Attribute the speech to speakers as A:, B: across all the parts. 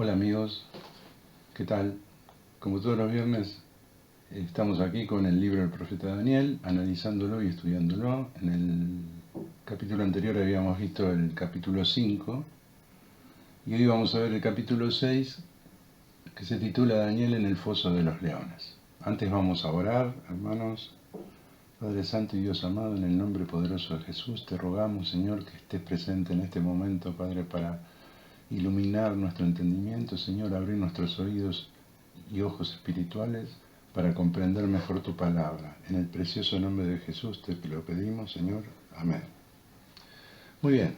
A: Hola amigos, ¿qué tal? Como todos los viernes, estamos aquí con el libro del profeta Daniel, analizándolo y estudiándolo. En el capítulo anterior habíamos visto el capítulo 5 y hoy vamos a ver el capítulo 6, que se titula Daniel en el foso de los leones. Antes vamos a orar, hermanos. Padre Santo y Dios amado, en el nombre poderoso de Jesús, te rogamos, Señor, que estés presente en este momento, Padre, para iluminar nuestro entendimiento, Señor, abrir nuestros oídos y ojos espirituales para comprender mejor tu palabra. En el precioso nombre de Jesús te lo pedimos, Señor. Amén. Muy bien,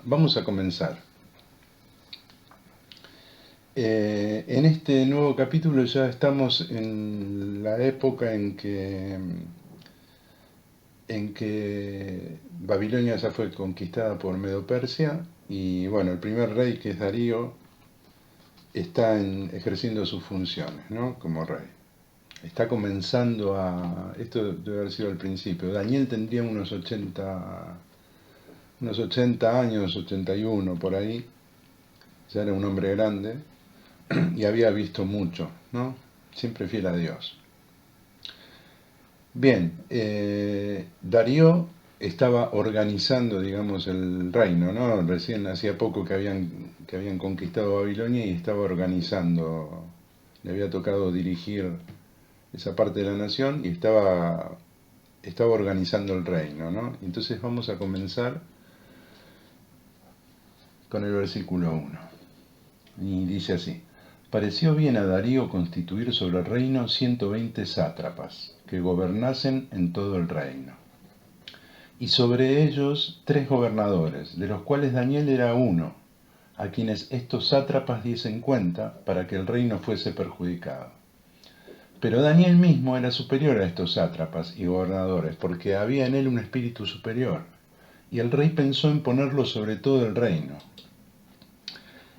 A: vamos a comenzar. En este nuevo capítulo ya estamos en la época en que Babilonia ya fue conquistada por Medo-Persia y bueno, el primer rey, que es Darío, está ejerciendo sus funciones, ¿no?, como rey. Está comenzando esto debe haber sido al principio. Daniel tendría unos 80 años, 81 por ahí. Ya era un hombre grande y había visto mucho, ¿no? Siempre fiel a Dios. Bien, Darío estaba organizando, digamos, el reino, ¿no? Recién hacía poco que habían conquistado Babilonia y estaba organizando, le había tocado dirigir esa parte de la nación y estaba organizando el reino, ¿no? Entonces vamos a comenzar con el versículo 1. Y dice así: pareció bien a Darío constituir sobre el reino 120 sátrapas, que gobernasen en todo el reino. Y sobre ellos 3 gobernadores, de los cuales Daniel era uno, a quienes estos sátrapas diesen cuenta para que el reino fuese perjudicado. Pero Daniel mismo era superior a estos sátrapas y gobernadores, porque había en él un espíritu superior, y el rey pensó en ponerlo sobre todo el reino.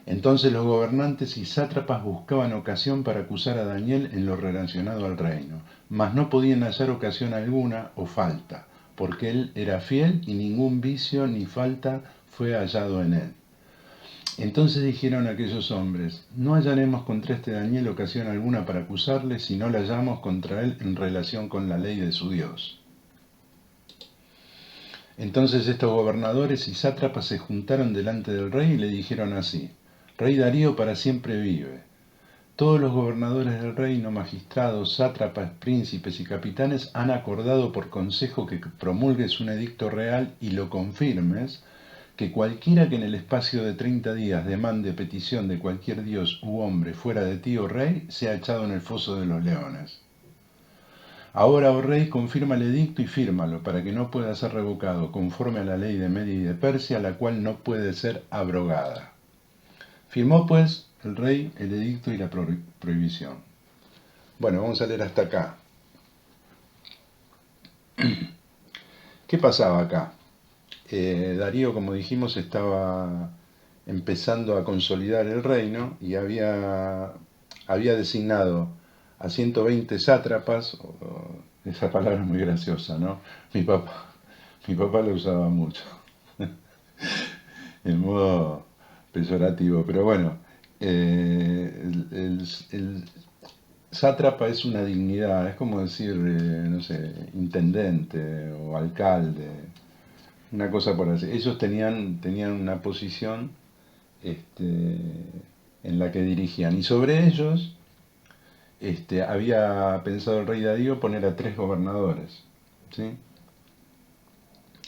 A: Entonces los gobernantes y sátrapas buscaban ocasión para acusar a Daniel en lo relacionado al reino, mas no podían hallar ocasión alguna o falta, porque él era fiel y ningún vicio ni falta fue hallado en él. Entonces dijeron aquellos hombres: no hallaremos contra este Daniel ocasión alguna para acusarle, si no la hallamos contra él en relación con la ley de su Dios. Entonces estos gobernadores y sátrapas se juntaron delante del rey y le dijeron así: Rey Darío para siempre vive. Todos los gobernadores del reino, magistrados, sátrapas, príncipes y capitanes han acordado por consejo que promulgues un edicto real y lo confirmes, que cualquiera que en el espacio de 30 días demande petición de cualquier dios u hombre fuera de ti, oh rey, sea echado en el foso de los leones. Ahora, oh rey, confirma el edicto y fírmalo, para que no pueda ser revocado, conforme a la ley de Media y de Persia, la cual no puede ser abrogada. Firmó, pues, el rey el edicto y la prohibición. Bueno, vamos a leer hasta acá. ¿Qué pasaba acá? Darío, como dijimos, estaba empezando a consolidar el reino y había designado a 120 sátrapas. Esa palabra es muy graciosa, ¿no? Mi papá la usaba mucho, en modo peyorativo, pero bueno, el sátrapa es una dignidad, es como decir, no sé, intendente o alcalde, una cosa por así. Ellos tenían una posición en la que dirigían, y sobre ellos había pensado el rey Darío poner a 3 gobernadores, ¿sí?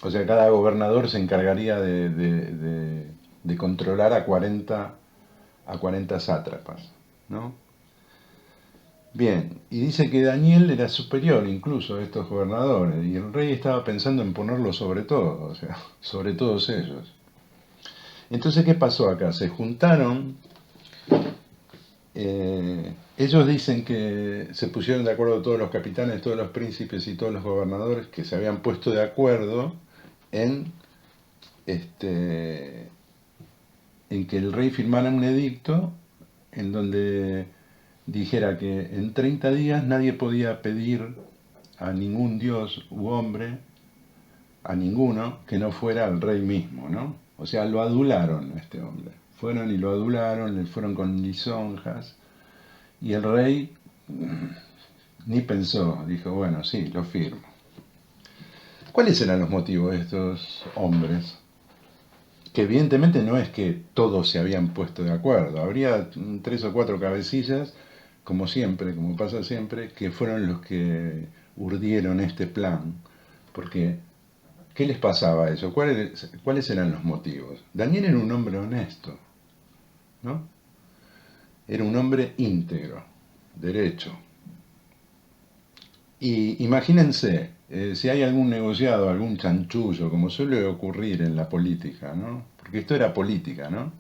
A: O sea, cada gobernador se encargaría de controlar a 40 sátrapas, ¿no? Bien, y dice que Daniel era superior incluso a estos gobernadores, y el rey estaba pensando en ponerlo sobre todo, o sea, sobre todos ellos. Entonces, ¿qué pasó acá? Se juntaron, ellos dicen que se pusieron de acuerdo todos los capitanes, todos los príncipes y todos los gobernadores, que se habían puesto de acuerdo en que el rey firmara un edicto en donde dijera que en 30 días nadie podía pedir a ningún dios u hombre, a ninguno, que no fuera al rey mismo, ¿no? O sea, lo adularon a este hombre. Fueron y lo adularon, le fueron con lisonjas, y el rey ni pensó, dijo, bueno, sí, lo firmo. ¿Cuáles eran los motivos de estos hombres? Que evidentemente no es que todos se habían puesto de acuerdo, habría 3 o 4 cabecillas, como siempre, como pasa siempre, que fueron los que urdieron este plan. Porque, ¿qué les pasaba a eso? ¿Cuáles eran los motivos? Daniel era un hombre honesto, ¿no? Era un hombre íntegro, derecho. Y imagínense, si hay algún negociado, algún chanchullo, como suele ocurrir en la política, ¿no? Porque esto era política, ¿no?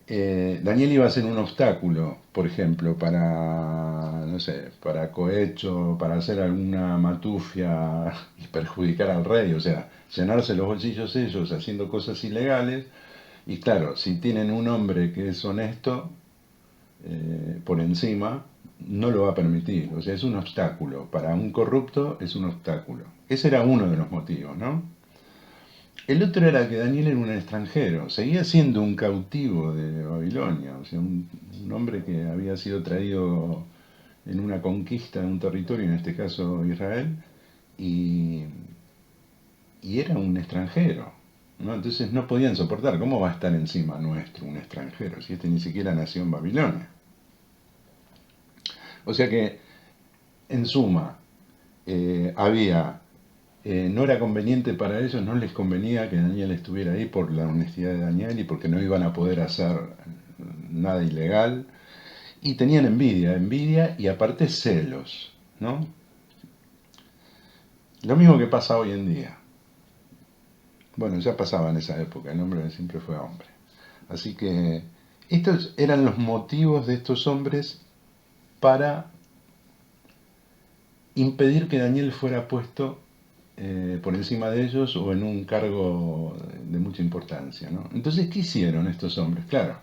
A: Daniel iba a ser un obstáculo, por ejemplo, para, no sé, para cohecho, para hacer alguna matufia y perjudicar al rey, o sea, llenarse los bolsillos ellos haciendo cosas ilegales. Y claro, si tienen un hombre que es honesto, por encima, no lo va a permitir. O sea, es un obstáculo. Para un corrupto es un obstáculo. Ese era uno de los motivos, ¿no? El otro era que Daniel era un extranjero, seguía siendo un cautivo de Babilonia, o sea, un hombre que había sido traído en una conquista de un territorio, en este caso Israel, y, y era un extranjero, ¿no? Entonces no podían soportar, ¿cómo va a estar encima nuestro un extranjero si este ni siquiera nació en Babilonia? O sea que, en suma, había no era conveniente para ellos, no les convenía que Daniel estuviera ahí por la honestidad de Daniel y porque no iban a poder hacer nada ilegal. Y tenían envidia y aparte celos, ¿no? Lo mismo que pasa hoy en día. Bueno, ya pasaba en esa época, el hombre siempre fue hombre. Así que estos eran los motivos de estos hombres para impedir que Daniel fuera puesto por encima de ellos o en un cargo de mucha importancia, ¿no? Entonces, ¿qué hicieron estos hombres? Claro,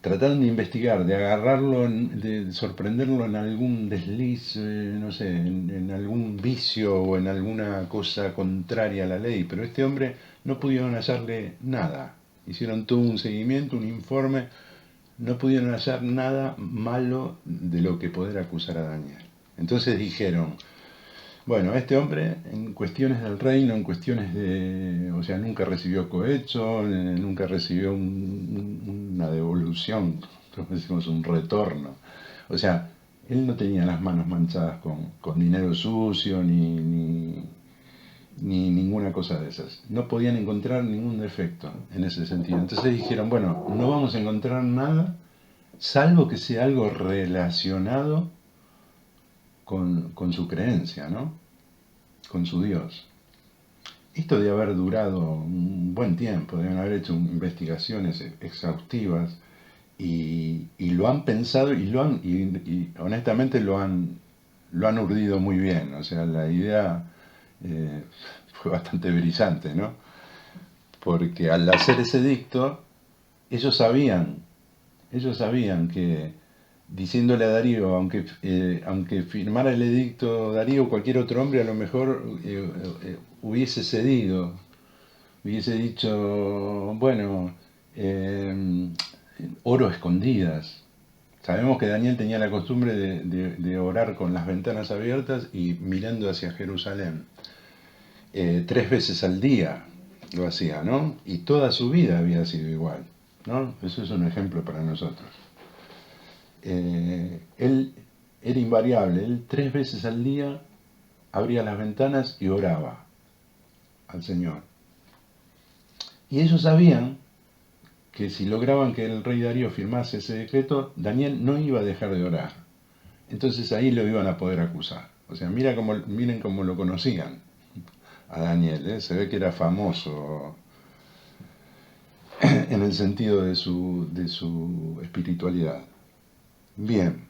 A: trataron de investigar, de agarrarlo, de sorprenderlo en algún desliz, no sé, en algún vicio o en alguna cosa contraria a la ley, pero este hombre no pudieron hallarle nada. Hicieron todo un seguimiento, un informe, no pudieron hallar nada malo de lo que poder acusar a Daniel. Entonces dijeron, bueno, este hombre en cuestiones del reino, en cuestiones de, o sea, nunca recibió cohecho, nunca recibió una devolución, como decimos, un retorno. O sea, él no tenía las manos manchadas con dinero sucio ni ninguna cosa de esas. No podían encontrar ningún defecto en ese sentido. Entonces dijeron, bueno, no vamos a encontrar nada, salvo que sea algo relacionado con su creencia, ¿no? Con su Dios. Esto debe haber durado un buen tiempo, deben haber hecho investigaciones exhaustivas y lo han pensado y honestamente lo han urdido muy bien. O sea, la idea fue bastante brillante, ¿no? Porque al hacer ese dicto, ellos sabían, ellos sabían que diciéndole a Darío, aunque firmara el edicto Darío, cualquier otro hombre a lo mejor hubiese cedido, hubiese dicho, bueno, eh, oro a escondidas. Sabemos que Daniel tenía la costumbre de orar con las ventanas abiertas y mirando hacia Jerusalén. 3 veces al día lo hacía, ¿no? Y toda su vida había sido igual, ¿no? Eso es un ejemplo para nosotros. Él era invariable, él 3 veces al día abría las ventanas y oraba al Señor. Y ellos sabían que si lograban que el rey Darío firmase ese decreto, Daniel no iba a dejar de orar. Entonces ahí lo iban a poder acusar. O sea, miren cómo lo conocían a Daniel, ¿eh? Se ve que era famoso en el sentido de su espiritualidad. Bien.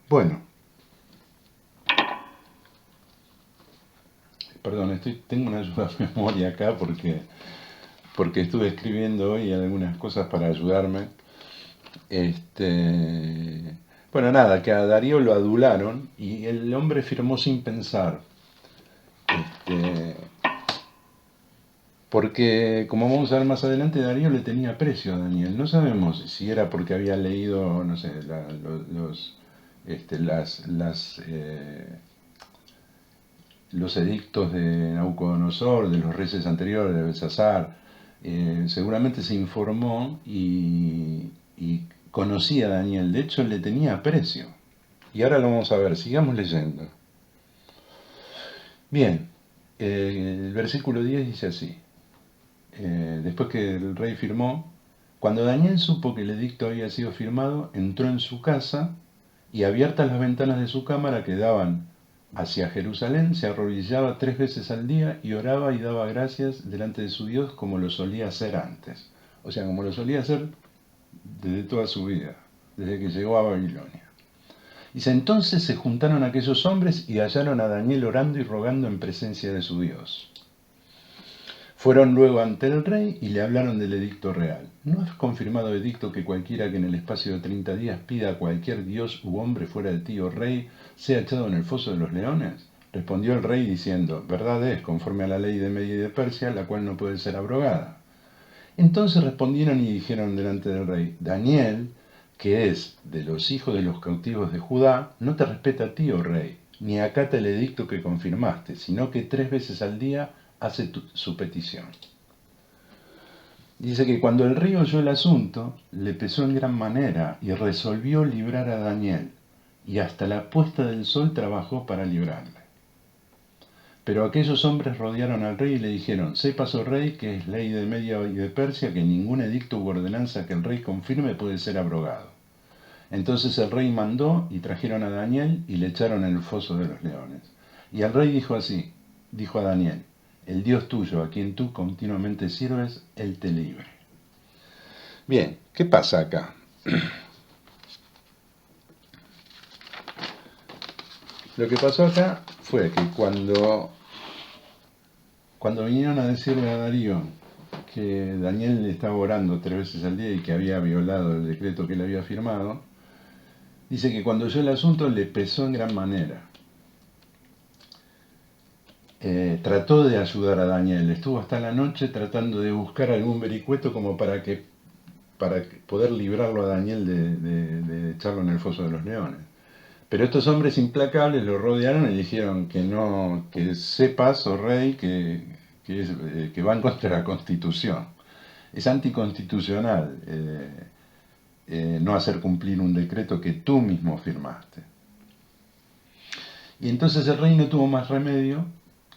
A: Bueno, perdón, tengo una ayuda de memoria acá porque estuve escribiendo hoy algunas cosas para ayudarme. Bueno, nada, que a Darío lo adularon y el hombre firmó sin pensar. Este, Porque, como vamos a ver más adelante, Darío le tenía aprecio a Daniel. No sabemos si era porque había leído, no sé, los edictos de Nabucodonosor, de los reyes anteriores, de Belsasar. Seguramente se informó y conocía a Daniel. De hecho, le tenía aprecio. Y ahora lo vamos a ver. Sigamos leyendo. Bien, el versículo 10 dice así. Después que el rey firmó, cuando Daniel supo que el edicto había sido firmado, entró en su casa y abiertas las ventanas de su cámara que daban hacia Jerusalén, se arrodillaba 3 veces al día y oraba y daba gracias delante de su Dios como lo solía hacer antes. O sea, como lo solía hacer desde toda su vida, desde que llegó a Babilonia. Dice, entonces se juntaron aquellos hombres y hallaron a Daniel orando y rogando en presencia de su Dios. Fueron luego ante el rey y le hablaron del edicto real. ¿No has confirmado edicto que cualquiera que en el espacio de 30 días pida a cualquier dios u hombre fuera de ti, oh rey, sea echado en el foso de los leones? Respondió el rey diciendo, verdad es, conforme a la ley de Media y de Persia, la cual no puede ser abrogada. Entonces respondieron y dijeron delante del rey, Daniel, que es de los hijos de los cautivos de Judá, no te respeta a ti, oh rey, ni acata el edicto que confirmaste, sino que 3 veces al día hace su petición. Dice que cuando el rey oyó el asunto, le pesó en gran manera y resolvió librar a Daniel, y hasta la puesta del sol trabajó para librarle. Pero aquellos hombres rodearon al rey y le dijeron, sepas, oh rey, que es ley de Media y de Persia, que ningún edicto u ordenanza que el rey confirme puede ser abrogado. Entonces el rey mandó y trajeron a Daniel y le echaron en el foso de los leones. Y el rey dijo a Daniel, el Dios tuyo, a quien tú continuamente sirves, él te libre. Bien, ¿qué pasa acá? Lo que pasó acá fue que cuando vinieron a decirle a Darío que Daniel le estaba orando 3 veces al día y que había violado el decreto que él había firmado, dice que cuando oyó el asunto le pesó en gran manera. Trató de ayudar a Daniel, estuvo hasta la noche tratando de buscar algún vericueto como para poder librarlo a Daniel de echarlo en el foso de los leones. Pero estos hombres implacables lo rodearon y dijeron que no, que sepas, oh rey, que van contra la Constitución. Es anticonstitucional no hacer cumplir un decreto que tú mismo firmaste. Y entonces el rey no tuvo más remedio,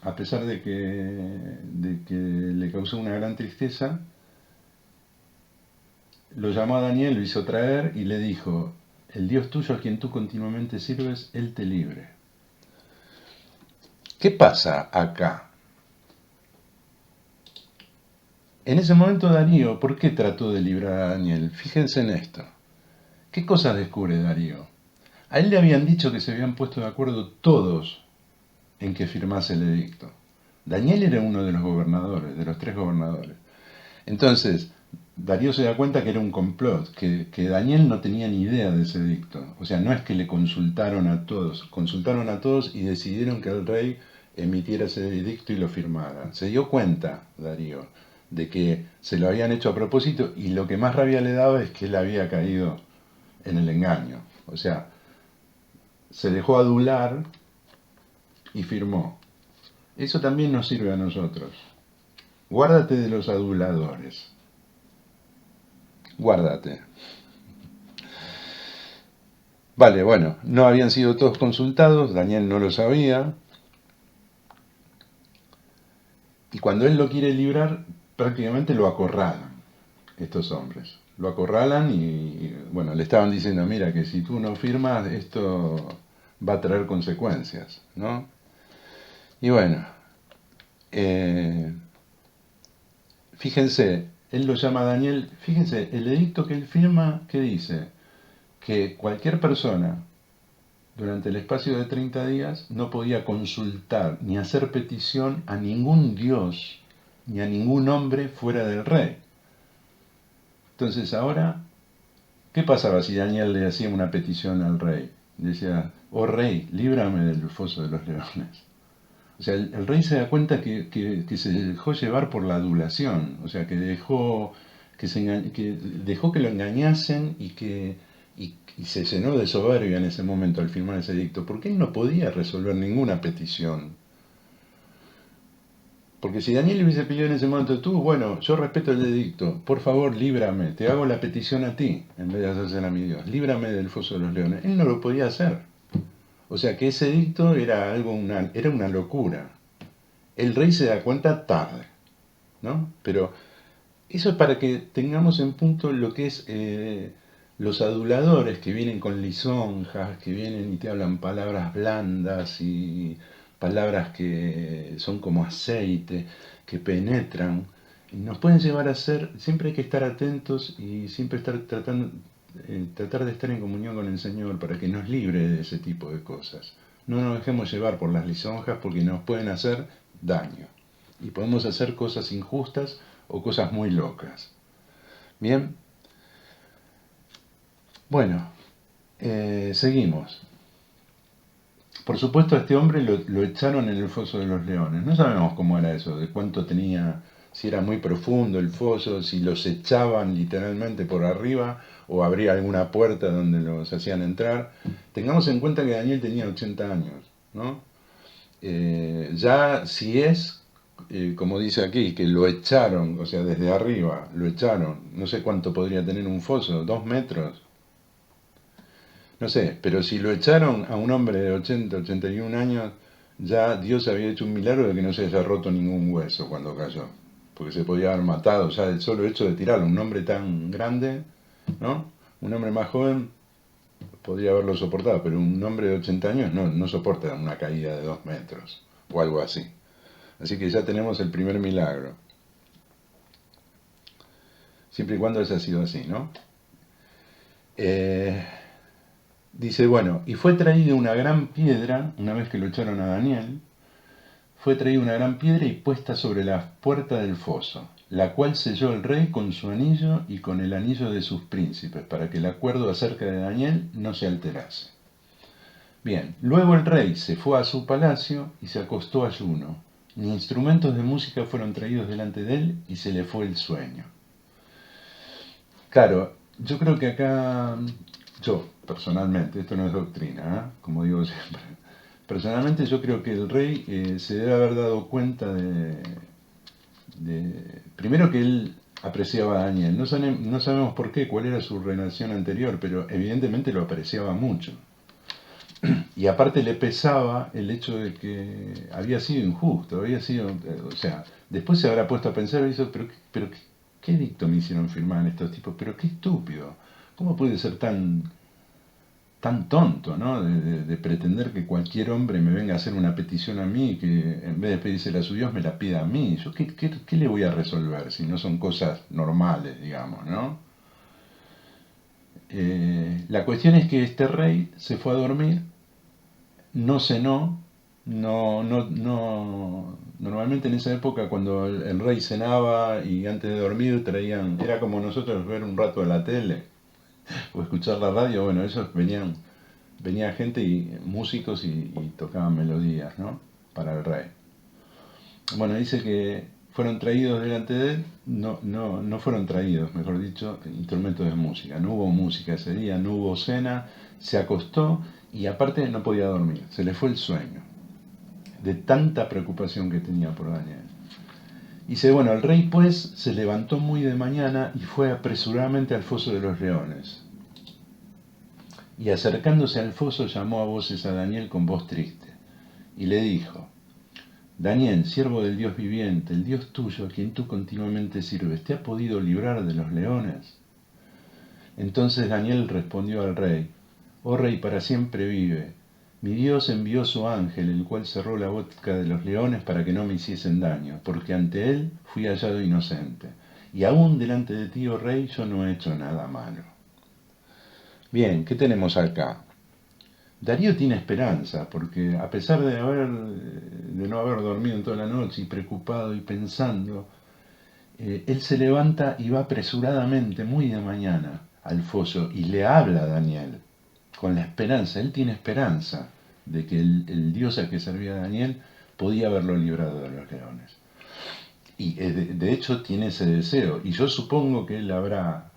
A: a pesar de que le causó una gran tristeza, lo llamó a Daniel, lo hizo traer y le dijo, el Dios tuyo a quien tú continuamente sirves, él te libre. ¿Qué pasa acá? En ese momento Darío, ¿por qué trató de librar a Daniel? Fíjense en esto. ¿Qué cosas descubre Darío? A él le habían dicho que se habían puesto de acuerdo todos en que firmase el edicto. Daniel era uno de los gobernadores, de los 3 gobernadores. Entonces, Darío se da cuenta que era un complot, que Daniel no tenía ni idea de ese edicto. O sea, no es que le consultaron a todos y decidieron que el rey emitiera ese edicto y lo firmara. Se dio cuenta, Darío, de que se lo habían hecho a propósito y lo que más rabia le daba es que él había caído en el engaño. O sea, se dejó adular y firmó. Eso también nos sirve a nosotros. Guárdate de los aduladores. Guárdate. Vale, bueno, no habían sido todos consultados, Daniel no lo sabía. Y cuando él lo quiere librar, prácticamente lo acorralan estos hombres. Lo acorralan y, bueno, le estaban diciendo, mira, que si tú no firmas, esto va a traer consecuencias, ¿no? Y bueno, fíjense, él lo llama a Daniel, fíjense, el edicto que él firma, ¿qué dice? Que cualquier persona durante el espacio de 30 días no podía consultar ni hacer petición a ningún dios ni a ningún hombre fuera del rey. Entonces ahora, ¿qué pasaba si Daniel le hacía una petición al rey? Decía, oh rey, líbrame del foso de los leones. O sea, el rey se da cuenta que se dejó llevar por la adulación, o sea, que dejó que dejó que lo engañasen y se llenó de soberbia en ese momento al firmar ese edicto, porque él no podía resolver ninguna petición. Porque si Daniel hubiese pedido en ese momento, tú, bueno, yo respeto el edicto, por favor, líbrame, te hago la petición a ti, en vez de hacérsela a mi Dios, líbrame del foso de los leones. Él no lo podía hacer. O sea que ese edicto era era una locura. El rey se da cuenta tarde, ¿no? Pero eso es para que tengamos en punto lo que es los aduladores que vienen con lisonjas, que vienen y te hablan palabras blandas y palabras que son como aceite, que penetran, y nos pueden llevar a ser, siempre hay que estar atentos y siempre estar tratar de estar en comunión con el Señor para que nos libre de ese tipo de cosas. No nos dejemos llevar por las lisonjas porque nos pueden hacer daño. Y podemos hacer cosas injustas o cosas muy locas. Bien. Bueno, seguimos. Por supuesto, a este hombre lo echaron en el foso de los leones. No sabemos cómo era eso, de cuánto tenía, si era muy profundo el foso, si los echaban literalmente por arriba o habría alguna puerta donde los hacían entrar. Tengamos en cuenta que Daniel tenía 80 años, ¿no? Ya si es, como dice aquí, que lo echaron, o sea, desde arriba, lo echaron, no sé cuánto podría tener un foso, 2 metros, no sé, pero si lo echaron a un hombre de 80, 81 años, ya Dios había hecho un milagro de que no se haya roto ningún hueso cuando cayó, porque se podía haber matado, ya el solo hecho de tirarlo, un hombre tan grande, ¿no? Un hombre más joven podría haberlo soportado, pero un hombre de 80 años no soporta una caída de 2 metros o algo así. Así que ya tenemos el primer milagro. Siempre y cuando haya sido así, ¿no? Dice, bueno, y fue traída una gran piedra, una vez que lo echaron a Daniel, fue traída una gran piedra y puesta sobre la puerta del foso, la cual selló el rey con su anillo y con el anillo de sus príncipes, para que el acuerdo acerca de Daniel no se alterase. Bien, luego el rey se fue a su palacio y se acostó ayuno. Ni instrumentos de música fueron traídos delante de él y se le fue el sueño. Claro, yo creo que acá, yo personalmente, esto no es doctrina, ¿eh? Como digo siempre, personalmente yo creo que el rey se debe haber dado cuenta primero que él apreciaba a Daniel, no sabemos por qué, cuál era su relación anterior, pero evidentemente lo apreciaba mucho. Y aparte le pesaba el hecho de que había sido injusto, había sido, o sea, después se habrá puesto a pensar, pero ¿qué edicto me hicieron firmar estos tipos? Pero qué estúpido, ¿cómo puede ser tan tonto, ¿no? De pretender que cualquier hombre me venga a hacer una petición a mí, que en vez de pedírsela a su Dios me la pida a mí. ¿Yo qué le voy a resolver si no son cosas normales, digamos, ¿no? La cuestión es que este rey se fue a dormir, no cenó, normalmente en esa época cuando el rey cenaba y antes de dormir traían, era como nosotros ver un rato de la tele o escuchar la radio, bueno, ellos venía gente y músicos y tocaban melodías, ¿no? Para el rey. Bueno, dice que fueron traídos delante de él, no fueron traídos, mejor dicho, instrumentos de música. No hubo música ese día, no hubo cena, se acostó y aparte no podía dormir, se le fue el sueño, de tanta preocupación que tenía por Daniel. Dice, bueno, el rey pues se levantó muy de mañana y fue apresuradamente al foso de los leones. Y acercándose al foso llamó a voces a Daniel con voz triste, y le dijo, Daniel, siervo del Dios viviente, el Dios tuyo, a quien tú continuamente sirves, ¿te ha podido librar de los leones? Entonces Daniel respondió al rey, oh rey, para siempre vive. Mi Dios envió su ángel, el cual cerró la boca de los leones para que no me hiciesen daño, porque ante él fui hallado inocente. Y aún delante de ti, oh rey, yo no he hecho nada malo. Bien, ¿qué tenemos acá? Darío tiene esperanza, porque a pesar de no haber dormido en toda la noche y preocupado y pensando, él se levanta y va apresuradamente, muy de mañana, al foso y le habla a Daniel, con la esperanza. Él tiene esperanza de que el Dios al que servía Daniel podía haberlo librado de los leones. Y de hecho tiene ese deseo. Y yo supongo que él habrá,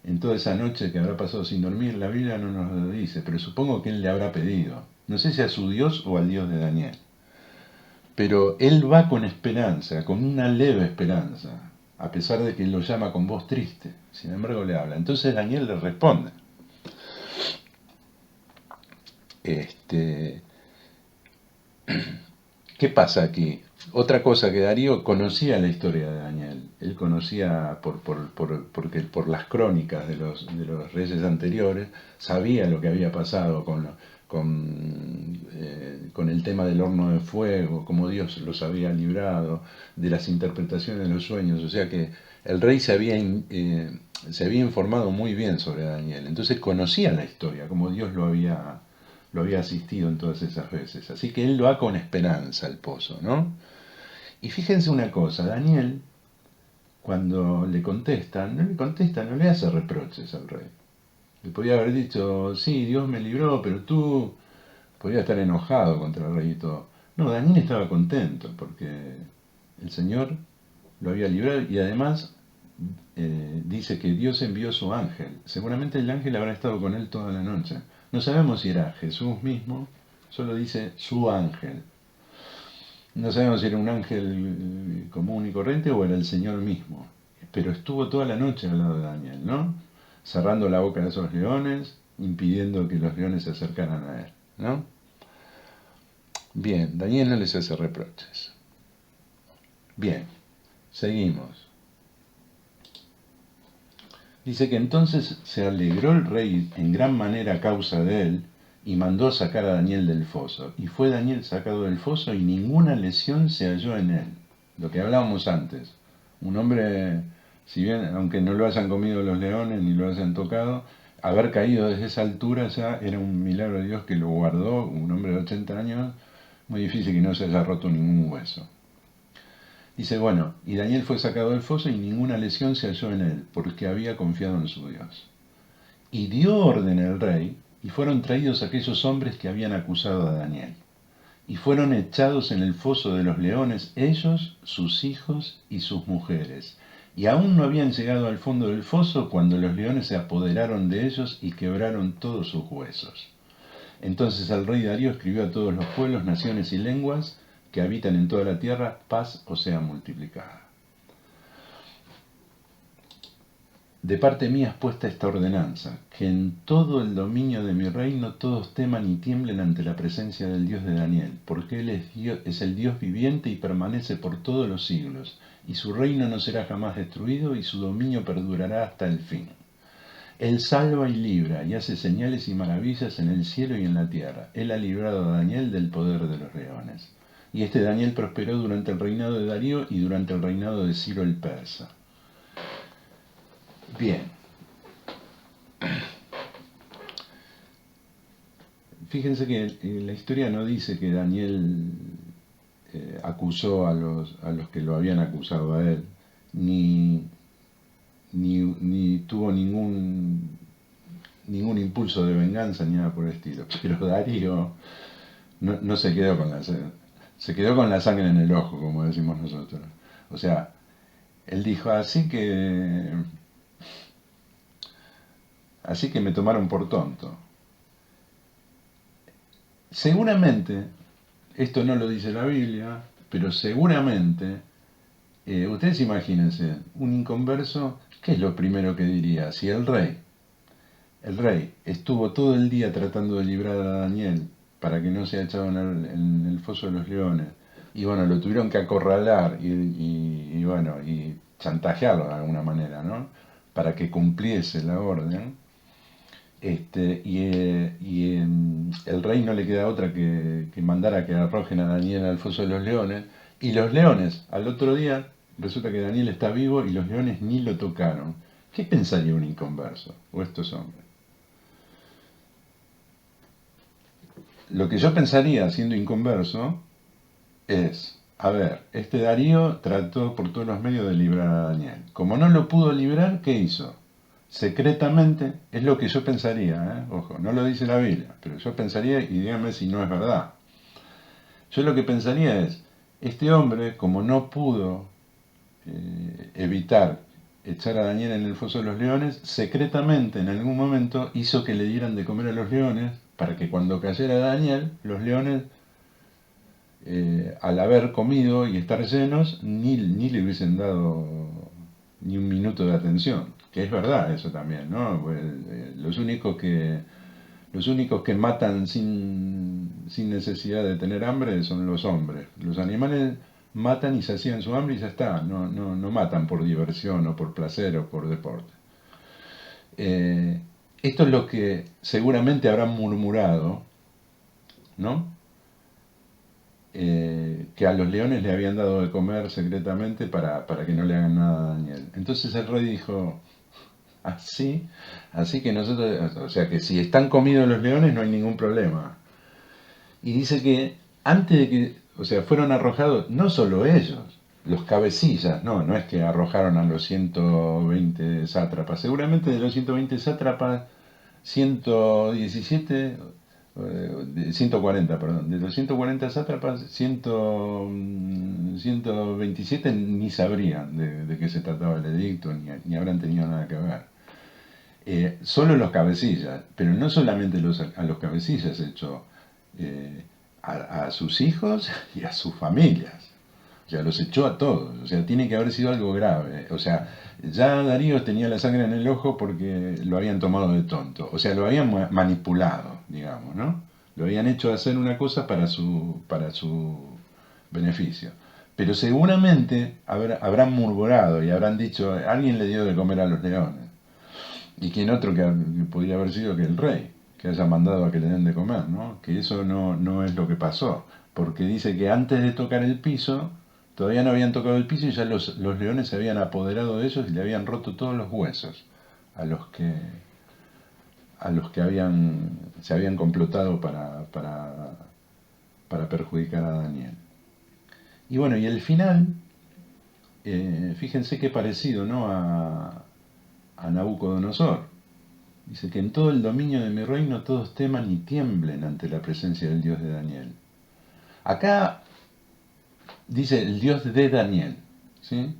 A: en toda esa noche que habrá pasado sin dormir, la Biblia no nos lo dice, pero supongo que él le habrá pedido. No sé si a su Dios o al Dios de Daniel. Pero él va con esperanza, con una leve esperanza, a pesar de que lo llama con voz triste. Sin embargo le habla. Entonces Daniel le responde. ¿Qué pasa aquí? Otra cosa que Darío conocía la historia de Daniel. Él conocía porque por las crónicas de los reyes anteriores, sabía lo que había pasado con el tema del horno de fuego, cómo Dios los había librado, de las interpretaciones de los sueños. O sea que el rey se había informado muy bien sobre Daniel. Entonces conocía la historia, cómo Dios lo había asistido en todas esas veces. Así que él va con esperanza al pozo, ¿no? Y fíjense una cosa, Daniel, cuando le contesta, no le hace reproches al rey. Le podía haber dicho, sí, Dios me libró, pero tú podía estar enojado contra el rey y todo. No, Daniel estaba contento porque el Señor lo había librado y además dice que Dios envió su ángel. Seguramente el ángel habrá estado con él toda la noche. No sabemos si era Jesús mismo, solo dice su ángel. No sabemos si era un ángel común y corriente o era el Señor mismo. Pero estuvo toda la noche al lado de Daniel, ¿no? Cerrando la boca de esos leones, impidiendo que los leones se acercaran a él, ¿no? Bien, Daniel no les hace reproches. Bien, seguimos. Dice que entonces se alegró el rey en gran manera a causa de él y mandó sacar a Daniel del foso. Y fue Daniel sacado del foso y ninguna lesión se halló en él. Lo que hablábamos antes. Un hombre, si bien, aunque no lo hayan comido los leones ni lo hayan tocado, haber caído desde esa altura ya era un milagro de Dios que lo guardó. Un hombre de 80 años, muy difícil que no se haya roto ningún hueso. Dice, bueno, y Daniel fue sacado del foso y ninguna lesión se halló en él, porque había confiado en su Dios. Y dio orden el rey, y fueron traídos aquellos hombres que habían acusado a Daniel. Y fueron echados en el foso de los leones, ellos, sus hijos y sus mujeres. Y aún no habían llegado al fondo del foso cuando los leones se apoderaron de ellos y quebraron todos sus huesos. Entonces el rey Darío escribió a todos los pueblos, naciones y lenguas que habitan en toda la tierra, paz os sea multiplicada. De parte mía es puesta esta ordenanza, que en todo el dominio de mi reino todos teman y tiemblen ante la presencia del Dios de Daniel, porque Él es el Dios viviente y permanece por todos los siglos, y su reino no será jamás destruido, y su dominio perdurará hasta el fin. Él salva y libra, y hace señales y maravillas en el cielo y en la tierra. Él ha librado a Daniel del poder de los leones. Y este Daniel prosperó durante el reinado de Darío y durante el reinado de Ciro el persa. Bien. Fíjense que la historia no dice que Daniel acusó a los que lo habían acusado a él, ni tuvo ningún impulso de venganza ni nada por el estilo. Pero Darío no se quedó con se quedó con la sangre en el ojo, como decimos nosotros. O sea, él dijo, así que me tomaron por tonto. Seguramente, esto no lo dice la Biblia, pero seguramente, ustedes imagínense, un inconverso, ¿qué es lo primero que diría? Si el rey estuvo todo el día tratando de librar a Daniel para que no sea echado en el foso de los leones, y bueno, lo tuvieron que acorralar y chantajearlo de alguna manera, ¿no? Para que cumpliese la orden. El rey no le queda otra que mandar a que arrojen a Daniel al foso de los leones, y los leones, al otro día, resulta que Daniel está vivo y los leones ni lo tocaron. ¿Qué pensaría un inconverso o estos hombres? Lo que yo pensaría siendo inconverso es, a ver, este Darío trató por todos los medios de librar a Daniel. Como no lo pudo librar, ¿qué hizo? Secretamente, es lo que yo pensaría, ojo, no lo dice la Biblia, pero yo pensaría, y díganme si no es verdad. Yo lo que pensaría es, Este hombre, como no pudo evitar echar a Daniel en el foso de los leones, secretamente en algún momento hizo que le dieran de comer a los leones para que cuando cayera Daniel, los leones, al haber comido y estar llenos, ni le hubiesen dado ni un minuto de atención. Que es verdad eso también, ¿no? Pues, los únicos que matan sin necesidad de tener hambre son los hombres. Los animales matan y sacian su hambre y ya está. No matan por diversión o por placer o por deporte. Esto es lo que seguramente habrán murmurado, ¿no? Que a los leones le habían dado de comer secretamente para que no le hagan nada a Daniel. Entonces el rey dijo, así que nosotros, o sea que si están comidos los leones no hay ningún problema. Y dice que antes de que, o sea, fueron arrojados, no solo ellos, los cabecillas, no es que arrojaron a los 120 sátrapas, seguramente de los 120 sátrapas, 117, 140, perdón, de los 140 sátrapas, 127 ni sabrían de qué se trataba el edicto, ni habrán tenido nada que ver. Solo los cabecillas, pero no solamente a los cabecillas echó, a sus hijos y a sus familias. O sea, los echó a todos. O sea, tiene que haber sido algo grave. O sea, ya Darío tenía la sangre en el ojo porque lo habían tomado de tonto. O sea, lo habían manipulado, digamos, ¿no? Lo habían hecho hacer una cosa para su beneficio. Pero seguramente habrán murmurado y habrán dicho, alguien le dio de comer a los leones. Y quién otro que podría haber sido que el rey, que haya mandado a que le den de comer, ¿no? Que eso no es lo que pasó, porque dice que antes de tocar el piso, todavía no habían tocado el piso y ya los leones se habían apoderado de ellos y le habían roto todos los huesos a los que se habían complotado para perjudicar a Daniel. Y bueno, y el final, fíjense qué parecido, ¿no? A Nabucodonosor. Dice que en todo el dominio de mi reino todos teman y tiemblen ante la presencia del Dios de Daniel. Acá dice el Dios de Daniel, ¿sí?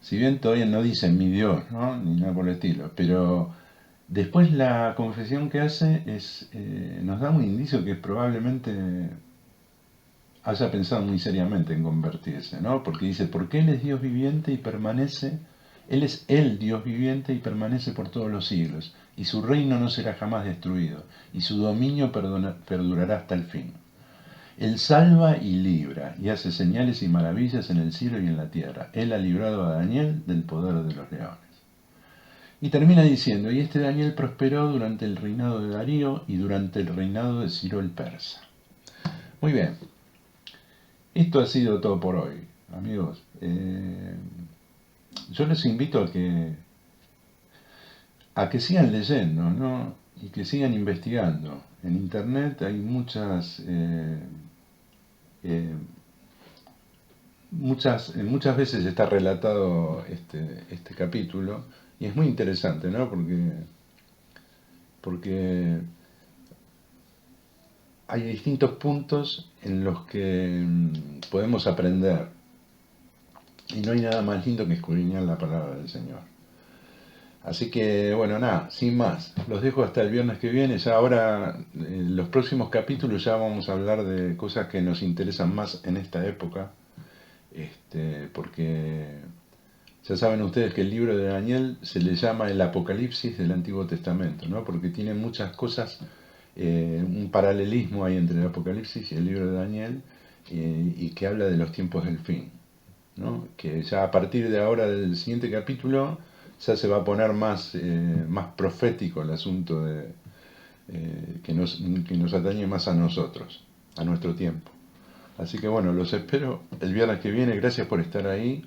A: Si bien todavía no dice mi Dios, ¿no? Ni nada por el estilo, pero después la confesión que hace nos da un indicio que probablemente haya pensado muy seriamente en convertirse, ¿no? Porque dice, porque Él es Dios viviente y permanece, Él es el Dios viviente y permanece por todos los siglos, y su reino no será jamás destruido, y su dominio perdurará hasta el fin. Él salva y libra, y hace señales y maravillas en el cielo y en la tierra. Él ha librado a Daniel del poder de los leones. Y termina diciendo, y este Daniel prosperó durante el reinado de Darío y durante el reinado de Ciro el Persa. Muy bien. Esto ha sido todo por hoy, amigos. Yo les invito a que sigan leyendo, ¿no? Y que sigan investigando. En internet hay muchas veces está relatado este capítulo y es muy interesante, ¿no? Porque hay distintos puntos en los que podemos aprender. Y no hay nada más lindo que escudriñar la palabra del Señor. Así que, bueno, nada, sin más. Los dejo hasta el viernes que viene. Ya ahora, en los próximos capítulos ya vamos a hablar de cosas que nos interesan más en esta época. Porque ya saben ustedes que el libro de Daniel se le llama el Apocalipsis del Antiguo Testamento, ¿no? Porque tiene muchas cosas, un paralelismo ahí entre el Apocalipsis y el libro de Daniel, y que habla de los tiempos del fin, ¿no? Que ya a partir de ahora del siguiente capítulo ya se va a poner más profético el asunto que nos atañe más a nosotros, a nuestro tiempo. Así que bueno, los espero el viernes que viene. Gracias por estar ahí.